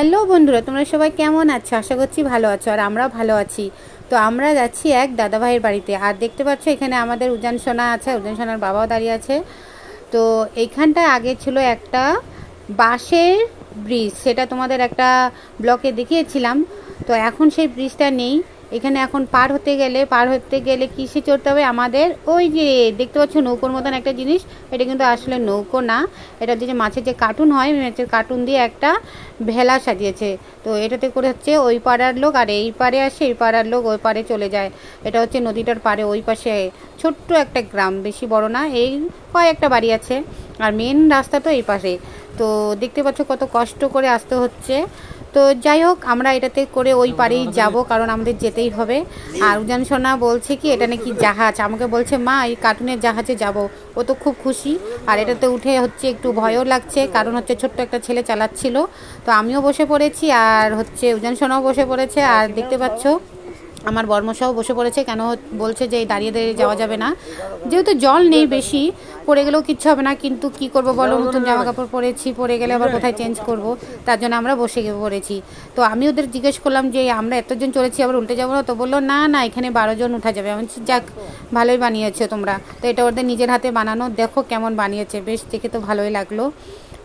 Hello বন্ধুরা, তোমরা সবাই কেমন আছো? আশা করছি ভালো আছো, আর আমরাও ভালো আছি। তো আমরা যাচ্ছি এক দাদাভাইয়ের বাড়িতে। আর দেখতে পাচ্ছ এখানে আমাদের উজান সোনা আছে, উজান সোনার বাবাও দাঁড়িয়ে আছে। তো এইখানটায় আগে ছিল একটা বাঁশের ব্রিজ, সেটা তোমাদের একটা ব্লকে দেখিয়েছিলাম। তো এখন সেই ব্রিজটা নেই এখানে। এখন পার হতে গেলে কিসে চড়তে হবে আমাদের? ওই যে দেখতে পাচ্ছ নৌকোর মতন একটা জিনিস, এটা কিন্তু আসলে নৌকো না, এটা হচ্ছে যে মাছের যে কার্টুন হয়, মাছের কার্টুন দিয়ে একটা ভেলা সাজিয়েছে। তো এটাতে করে হচ্ছে ওই পাড়ার লোক আর এই পাড়ে আসে, এই পাড়ার লোক ওই পাড়ে চলে যায়। এটা হচ্ছে নদীটার পাড়ে, ওই পাশে ছোট্ট একটা গ্রাম, বেশি বড় না, এই কয়েকটা বাড়ি আছে। আর মেন রাস্তা তো এই পাশে। তো দেখতে পাচ্ছ কত কষ্ট করে আসতে হচ্ছে। তো যাই হোক, আমরা এটাতে করে ওই পারেই যাব, কারণ আমাদের যেতেই হবে। আর উজান সোনা বলছে কি এটা নাকি জাহাজ, আমাকে বলছে মা এই কার্টুনের জাহাজে যাব। ও তো খুব খুশি। আর এটাতে উঠে হচ্ছে একটু ভয়ও লাগছে, কারণ হচ্ছে ছোট্ট একটা ছেলে চালাচ্ছিল। তো আমিও বসে পড়েছি, আর হচ্ছে উজান সোনাও বসে পড়েছে। আর দেখতে পাচ্ছ আমার বর্মশাও বসে পড়েছে। কেন বলছে যে দাঁড়িয়ে দাঁড়িয়ে যাওয়া যাবে না, যেহেতু জল নেই বেশি, পড়ে গেলেও কিচ্ছু হবে না। কিন্তু কি করব বলো, নতুন জামা কাপড় পরেছি, পরে গেলে আবার কোথায় চেঞ্জ করব, তার জন্য আমরা বসে পড়েছি। তো আমি ওদের জিজ্ঞেস করলাম যে আমরা এতজন চলেছি, আবার উল্টে যাবো না তো? বললো না না, এখানে 12 জন উঠা যাবে। আমি যাক, ভালোই বানিয়েছো তোমরা। তো এটা ওদের নিজের হাতে বানানো, দেখো কেমন বানিয়েছে, বেশ দেখে তো ভালোই লাগলো।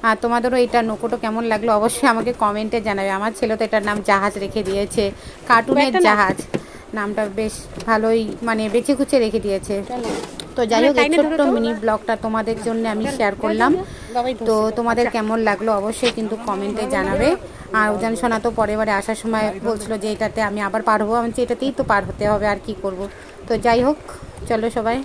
আর তোমাদেরও এটা নৌকোটা কেমন লাগলো অবশ্যই আমাকে কমেন্টে জানাবে। আমার ছেলে তো এটার নাম জাহাজ রেখে দিয়েছে, কার্টুনের জাহাজ। নামটা বেশ ভালোই মানে বেছে কুচে রেখে দিয়েছে। তো যাই হোক, এই ছোট্ট মিনি ব্লগটা তোমাদের জন্য আমি শেয়ার করলাম। তো তোমাদের কেমন লাগলো অবশ্যই কিন্তু কমেন্টে জানাবে। আর উজান সোনা তো পরের বারে আসার সময় বলছিল যে এটাতে আমি আবার পার হবো। আমি এটাতেই তো পার হতে হবে, আর কি করব। তো যাই হোক, চলো সবাই।